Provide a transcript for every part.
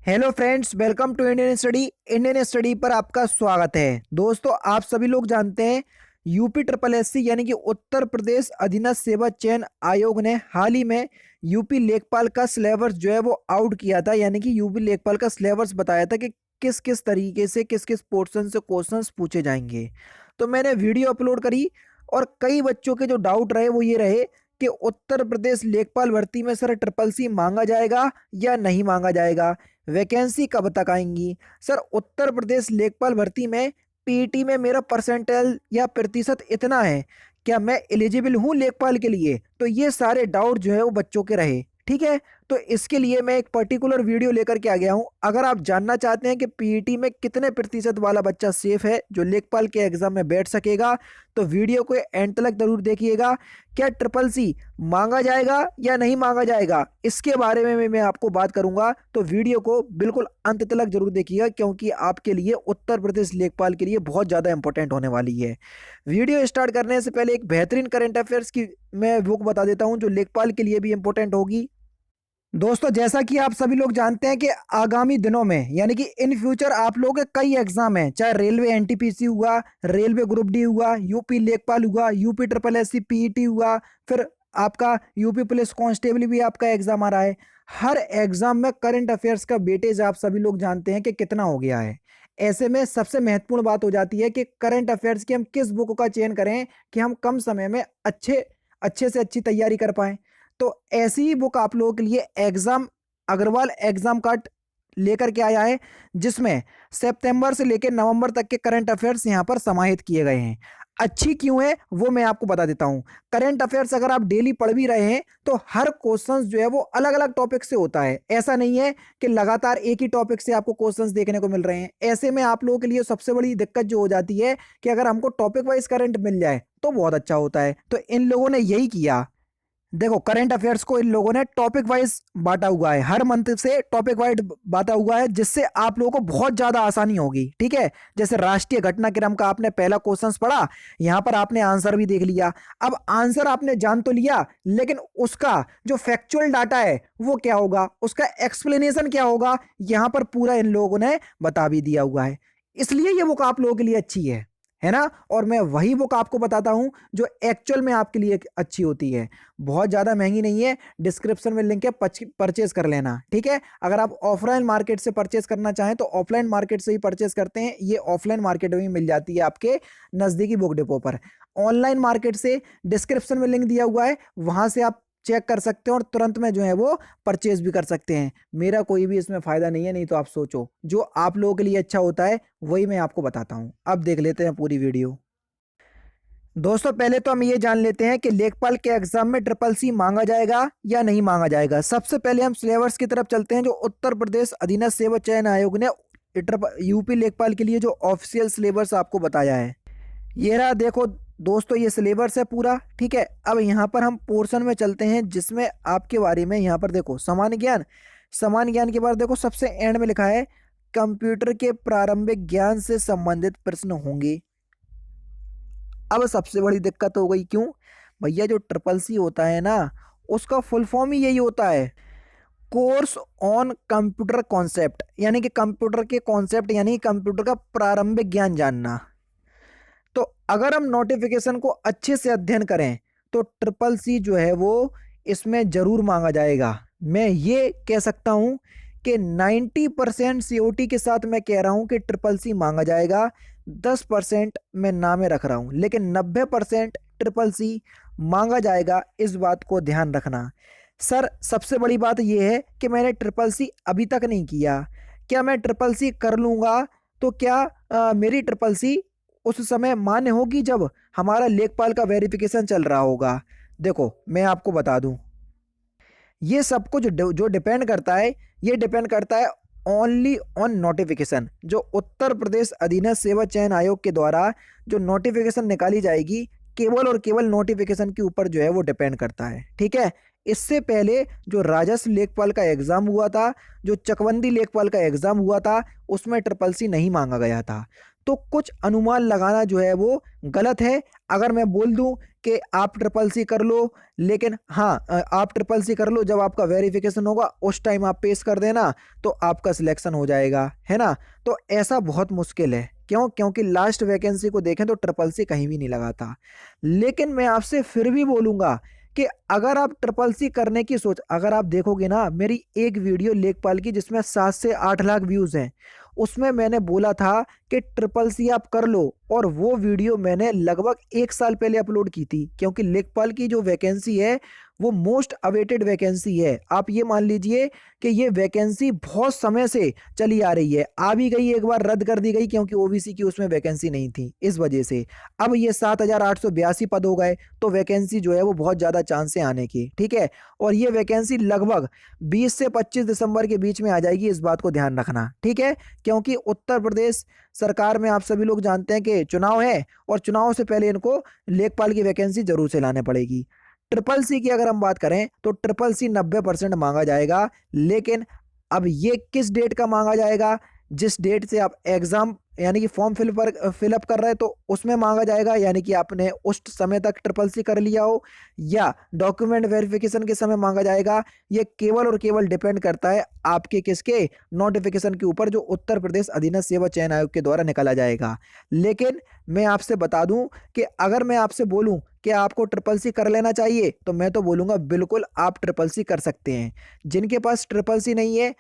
Hello friends, welcome to Indian study पर आपका स्वागत है। दोस्तों, आप सभी लोग जानते हैं यूपी ट्रिपल एससी यानी कि उत्तर प्रदेश अधीनस्थ सेवा चयन आयोग ने हाल ही में यूपी लेखपाल का सिलेबस जो है वो आउट किया था। यानी कि यूपी लेखपाल का सिलेबस बताया था कि किस किस तरीके से किस किस पोर्शन से क्वेश्चंस पूछे जाएंगे। तो मैंने वीडियो अपलोड करी और कई बच्चों के जो डाउट रहे वो ये रहे कि उत्तर प्रदेश लेखपाल भर्ती में सर ट्रिपल सी मांगा जाएगा या नहीं मांगा जाएगा, वैकेंसी कब तक आएंगी। सर उत्तर प्रदेश लेखपाल भर्ती में पीईटी में मेरा परसेंटाइल या प्रतिशत इतना है, क्या मैं एलिजिबल हूँ लेखपाल के लिए। तो ये सारे डाउट जो है वो बच्चों के रहे। ठीक है, तो इसके लिए मैं एक पर्टिकुलर वीडियो लेकर के आ गया हूँ। अगर आप जानना चाहते हैं कि पीईटी में कितने प्रतिशत वाला बच्चा सेफ है जो लेखपाल के एग्जाम में बैठ सकेगा, तो वीडियो को एंड तक जरूर देखिएगा। क्या ट्रिपल सी मांगा जाएगा या नहीं मांगा जाएगा, इसके बारे में मैं आपको बात करूंगा। तो वीडियो को बिल्कुल अंत तक जरूर देखिएगा, क्योंकि आपके लिए उत्तर प्रदेश लेखपाल के लिए बहुत ज़्यादा इंपॉर्टेंट होने वाली है। वीडियो स्टार्ट करने से पहले एक बेहतरीन करंट अफेयर्स की मैं बुक बता देता हूं जो लेखपाल के लिए भी इंपॉर्टेंट होगी। दोस्तों, जैसा कि आप सभी लोग जानते हैं कि आगामी दिनों में यानी कि इन फ्यूचर आप लोगों के कई एग्जाम हैं, चाहे रेलवे एनटीपीसी हुआ, रेलवे ग्रुप डी हुआ, यूपी लेखपाल हुआ, यूपी ट्रिपल एससी पीईटी हुआ, फिर आपका यूपी पुलिस कांस्टेबल भी आपका एग्जाम आ रहा है। हर एग्जाम में करंट अफेयर्स का वेटेज आप सभी लोग जानते हैं कि कितना हो गया है। ऐसे में सबसे महत्वपूर्ण बात हो जाती है कि करंट अफेयर्स की हम किस बुक का चयन करें कि हम कम समय में अच्छे अच्छे से अच्छी तैयारी कर पाएं। तो ऐसी ही बुक आप लोगों के लिए एग्जाम अग्रवाल एग्जाम कार्ड लेकर के आया है, जिसमें सितंबर से लेकर नवंबर तक के करंट अफेयर्स यहां पर समाहित किए गए हैं। अच्छी क्यों है वो मैं आपको बता देता हूं। करंट अफेयर्स अगर आप डेली पढ़ भी रहे हैं तो हर क्वेश्चंस जो है वो अलग अलग टॉपिक से होता है। ऐसा नहीं है कि लगातार एक ही टॉपिक से आपको क्वेश्चंस देखने को मिल रहे हैं। ऐसे में आप लोगों के लिए सबसे बड़ी दिक्कत जो हो जाती है कि अगर हमको टॉपिक वाइज करंट मिल जाए तो बहुत अच्छा होता है। तो इन लोगों ने यही किया। देखो, करंट अफेयर्स को इन लोगों ने टॉपिक वाइज बांटा हुआ है, हर मंथ से टॉपिक वाइज बांटा हुआ है, जिससे आप लोगों को बहुत ज्यादा आसानी होगी। ठीक है, जैसे राष्ट्रीय घटनाक्रम का आपने पहला क्वेश्चन पढ़ा, यहां पर आपने आंसर भी देख लिया। अब आंसर आपने जान तो लिया, लेकिन उसका जो फैक्चुअल डाटा है वो क्या होगा, उसका एक्सप्लेनेशन क्या होगा, यहां पर पूरा इन लोगों ने बता भी दिया हुआ है। इसलिए ये बुक आप लोगों के लिए अच्छी है ना। और मैं वही बुक आपको बताता हूं जो एक्चुअल में आपके लिए अच्छी होती है। बहुत ज़्यादा महंगी नहीं है, डिस्क्रिप्शन में लिंक है, परचेज कर लेना। ठीक है, अगर आप ऑफलाइन मार्केट से परचेज करना चाहें तो ऑफलाइन मार्केट से ही परचेज करते हैं, ये ऑफलाइन मार्केट में मिल जाती है आपके नज़दीकी बुक डिपो पर। ऑनलाइन मार्केट से डिस्क्रिप्शन में लिंक दिया हुआ है, वहां से आप चेक कर सकते हैं और तुरंत में जो है वो परचेज भी कर सकते हैं। मेरा कोई भी इसमें फ़ायदा नहीं है, नहीं तो आप सोचो जो आप लोगों के लिए अच्छा होता है वही मैं आपको बताता हूँ। अब देख लेते हैं पूरी वीडियो। दोस्तों, पहले तो हम ये जान लेते हैं कि लेखपाल के एग्जाम में ट्रिपल सी मांगा जाएगा या नहीं मांगा जाएगा। सबसे पहले हम सिलेबस की तरफ चलते हैं जो उत्तर प्रदेश अधीनस्थ सेवा चयन आयोग ने यूपी लेखपाल के लिए जो ऑफिशियल सिलेबस आपको बताया है। ये रहा, देखो दोस्तों, ये सिलेबस है पूरा। ठीक है, अब यहाँ पर हम पोर्शन में चलते हैं जिसमें आपके बारे में यहाँ पर देखो सामान्य ज्ञान। सामान्य ज्ञान के बाद देखो सबसे एंड में लिखा है कंप्यूटर के प्रारंभिक ज्ञान से संबंधित प्रश्न होंगे। अब सबसे बड़ी दिक्कत हो गई, क्यों भैया, जो ट्रिपल सी होता है ना उसका फुल फॉर्म ही यही होता है, कोर्स ऑन कंप्यूटर कॉन्सेप्ट, यानी कि कंप्यूटर के कॉन्सेप्ट यानी कंप्यूटर का प्रारंभिक ज्ञान जानना। तो अगर हम नोटिफिकेशन को अच्छे से अध्ययन करें तो ट्रिपल सी जो है वो इसमें जरूर मांगा जाएगा। मैं ये कह सकता हूं कि 90% सीओटी के साथ मैं कह रहा हूं कि ट्रिपल सी मांगा जाएगा। 10% मैं नामे रख रहा हूं, लेकिन 90% ट्रिपल सी मांगा जाएगा। इस बात को ध्यान रखना। सर, सबसे बड़ी बात यह है कि मैंने ट्रिपल सी अभी तक नहीं किया, क्या मैं ट्रिपल सी कर लूंगा तो क्या मेरी ट्रिपल सी उस समय मान्य होगी जब हमारा लेखपाल का वेरिफिकेशन चल रहा होगा। देखो, मैं आपको बता दूं, ये सब कुछ जो डिपेंड करता है, ये डिपेंड करता है ओनली ऑन नोटिफिकेशन। जो उत्तर प्रदेश अधीनस्थ सेवा चयन आयोग के द्वारा जो नोटिफिकेशन निकाली जाएगी, केवल और केवल नोटिफिकेशन के ऊपर जो है वो डिपेंड करता है। ठीक है, इससे पहले जो राजस्व लेखपाल का एग्जाम हुआ था, जो चकबंदी लेखपाल का एग्जाम हुआ था, उसमें ट्रिपल सी नहीं मांगा गया था। तो कुछ अनुमान लगाना जो है वो गलत है। अगर मैं बोल दूं कि आप ट्रिपल सी कर लो, लेकिन हाँ आप ट्रिपल सी कर लो, जब आपका वेरिफिकेशन होगा उस टाइम आप पेश कर देना तो आपका सिलेक्शन हो जाएगा, है ना। तो ऐसा बहुत मुश्किल है। क्यों? क्योंकि लास्ट वैकेंसी को देखें तो ट्रिपल सी कहीं भी नहीं लगा था। लेकिन मैं आपसे फिर भी बोलूंगा कि अगर आप ट्रिपल सी करने की सोच, अगर आप देखोगे ना मेरी एक वीडियो लेखपाल की जिसमें 7 से 8 लाख व्यूज हैं, उसमें मैंने बोला था कि ट्रिपल सी आप कर लो, और वो वीडियो मैंने लगभग 1 साल पहले अपलोड की थी। क्योंकि लेखपाल की जो वैकेंसी है वो मोस्ट अवेटेड वैकेंसी है। आप ये मान लीजिए कि ये वैकेंसी बहुत समय से चली आ रही है, आ भी गई, एक बार रद्द कर दी गई क्योंकि ओबीसी की उसमें वैकेंसी नहीं थी, इस वजह से अब ये 7,882 पद हो गए। तो वैकेंसी जो है वो बहुत ज़्यादा चांस है आने की, ठीक है। और ये वैकेंसी लगभग 20 से 25 दिसंबर के बीच में आ जाएगी, इस बात को ध्यान रखना, ठीक है। क्योंकि उत्तर प्रदेश सरकार में आप सभी लोग जानते हैं कि चुनाव है, और चुनाव से पहले इनको लेखपाल की वैकेंसी जरूर से लाने पड़ेगी। ट्रिपल सी की अगर हम बात करें तो ट्रिपल सी 90% मांगा जाएगा। लेकिन अब ये किस डेट का मांगा जाएगा? जिस डेट से आप एग्जाम यानी कि फॉर्म फिलअप कर रहे हैं तो उसमें मांगा जाएगा, यानी कि आपने उस समय तक ट्रिपल सी कर लिया हो, या डॉक्यूमेंट वेरिफिकेशन के समय मांगा जाएगा। ये केवल और केवल डिपेंड करता है आपके किसके नोटिफिकेशन के ऊपर, जो उत्तर प्रदेश अधीनस्थ सेवा चयन आयोग के द्वारा निकाला जाएगा। लेकिन मैं आपसे बता दूं कि अगर मैं आपसे बोलूं कि आपको ट्रिपल सी कर लेना चाहिए, तो मैं तो बोलूंगा बिल्कुल आप ट्रिपल सी कर सकते हैं। जिनके पास ट्रिपल सी नहीं है,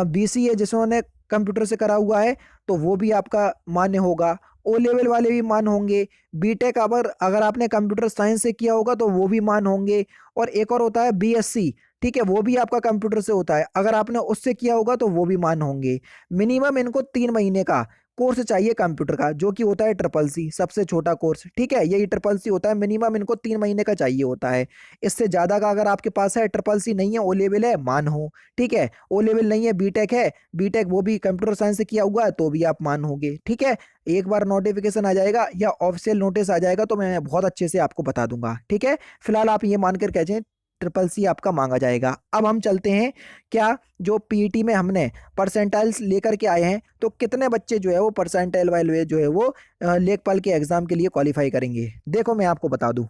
बीसी है, जिन्होंने कंप्यूटर से करा हुआ है, तो वो भी आपका मान्य होगा। ओ लेवल वाले भी मान होंगे। बीटेक अगर अगर आपने कंप्यूटर साइंस से किया होगा तो वो भी मान होंगे। और एक और होता है बीएससी, ठीक है, वो भी आपका कंप्यूटर से होता है, अगर आपने उससे किया होगा तो वो भी मान होंगे। मिनिमम इनको 3 महीने का कोर्स चाहिए कंप्यूटर का, जो कि होता है ट्रिपल सी, सबसे छोटा कोर्स, ठीक है, यही ट्रिपल सी होता है। मिनिमम इनको 3 महीने का चाहिए होता है। इससे ज्यादा का अगर आपके पास है, ट्रिपल सी नहीं है, ओ लेवल है, मान हो, ठीक है। ओ लेवल नहीं है, बीटेक है, बीटेक वो भी कंप्यूटर साइंस से किया हुआ है, तो भी आप मान होगे, ठीक है। एक बार नोटिफिकेशन आ जाएगा या ऑफिशियल नोटिस आ जाएगा तो मैं बहुत अच्छे से आपको बता दूंगा, ठीक है। फिलहाल आप ये मानकर कह जाएं ट्रिपल सी आपका मांगा जाएगा। अब हम चलते हैं, क्या जो पीईटी में हमने परसेंटाइल्स लेकर के आए हैं, तो कितने बच्चे जो है वो परसेंटाइल वाले जो है वो लेखपाल के एग्जाम के लिए क्वालिफाई करेंगे। देखो मैं आपको बता दूं,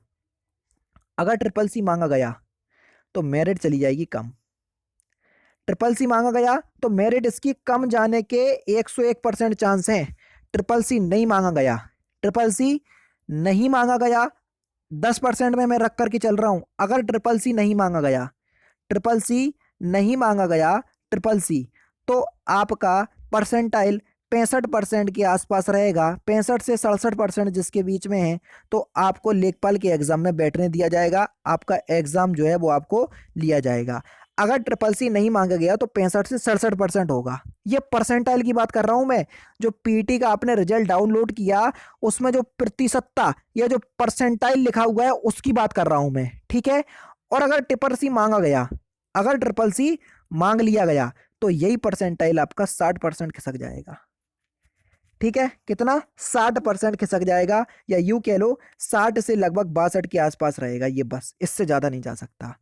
अगर ट्रिपल सी मांगा गया तो मेरिट चली जाएगी कम। ट्रिपल सी मांगा गया तो मेरिट इसकी कम जाने के 101% चांस हैं। ट्रिपल सी नहीं मांगा गया, ट्रिपल सी नहीं मांगा गया, 10% में मैं रख करके चल रहा हूं। अगर ट्रिपल सी नहीं मांगा गया, ट्रिपल सी नहीं मांगा गया, ट्रिपल सी, तो आपका परसेंटाइल 65% के आसपास रहेगा, 65 से 67% जिसके बीच में है, तो आपको लेखपाल के एग्जाम में बैठने दिया जाएगा। आपका एग्जाम जो है वो आपको लिया जाएगा। अगर ट्रिपल सी नहीं मांगा गया तो 65 से 67% होगा। ये परसेंटाइल की बात कर रहा हूं मैं। जो पीटी का आपने रिजल्ट डाउनलोड किया, उसमें जो प्रतिशतता या जो परसेंटाइल लिखा हुआ है उसकी बात कर रहा हूं मैं, ठीक है। और अगर ट्रिपल सी मांगा गया, अगर ट्रिपल सी मांग लिया गया, तो यही परसेंटाइल आपका 60% खिसक जाएगा, ठीक है। कितना? 60% खिसक जाएगा, या यूं कह लो 60 से लगभग 62 के आसपास रहेगा ये, बस इससे ज्यादा नहीं जा सकता।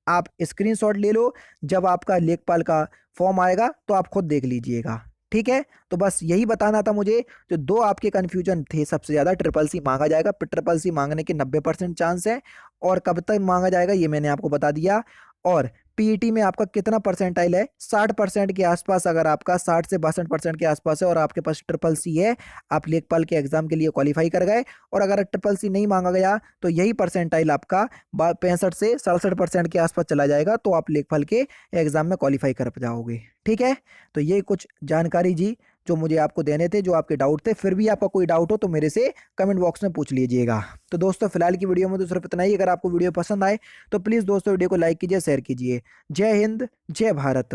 आप स्क्रीनशॉट ले लो, जब आपका लेखपाल का फॉर्म आएगा तो आप खुद देख लीजिएगा, ठीक है। तो बस यही बताना था मुझे। जो दो आपके कंफ्यूजन थे सबसे ज्यादा, ट्रिपल सी मांगा जाएगा, ट्रिपल सी मांगने के 90% चांस है, और कब तक मांगा जाएगा ये मैंने आपको बता दिया। और पीईटी में आपका कितना परसेंटाइल है? 60% के आसपास। अगर आपका 60 से 62% के आसपास है और आपके पास ट्रिपल सी है, आप लेखपाल के एग्जाम के लिए क्वालिफाई कर गए। और अगर ट्रिपल सी नहीं मांगा गया तो यही परसेंटाइल आपका 65 से 67% के आसपास चला जाएगा, तो आप लेखपाल के एग्जाम में क्वालिफाई कर जाओगे, ठीक है। तो ये कुछ जानकारी जी जो मुझे आपको देने थे, जो आपके डाउट थे। फिर भी आपका कोई डाउट हो तो मेरे से कमेंट बॉक्स में पूछ लीजिएगा। तो दोस्तों फिलहाल की वीडियो में तो सिर्फ इतना ही। अगर आपको वीडियो पसंद आए तो प्लीज़ दोस्तों वीडियो को लाइक कीजिए, शेयर कीजिए। जय हिंद, जय भारत।